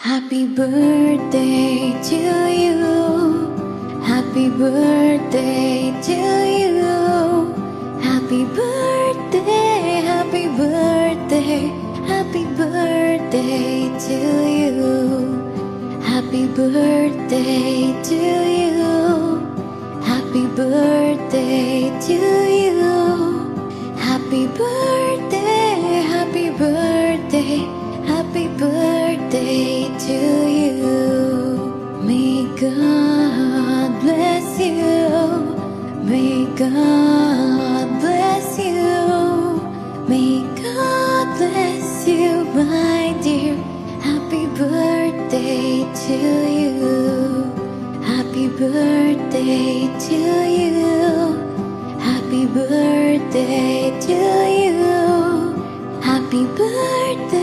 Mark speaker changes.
Speaker 1: Happy birthday to you. Happy birthday to you. Happy birthday, happy birthday, happy birthday to you. Happy birthday to you. Happy birthday to you. Happy birthday, happy birthday, happy birthday to you. May God bless you. May God bless you. May God bless you, my dear. Happy birthday to you. Happy birthday to you. Happy birthday to you. Happy birthday.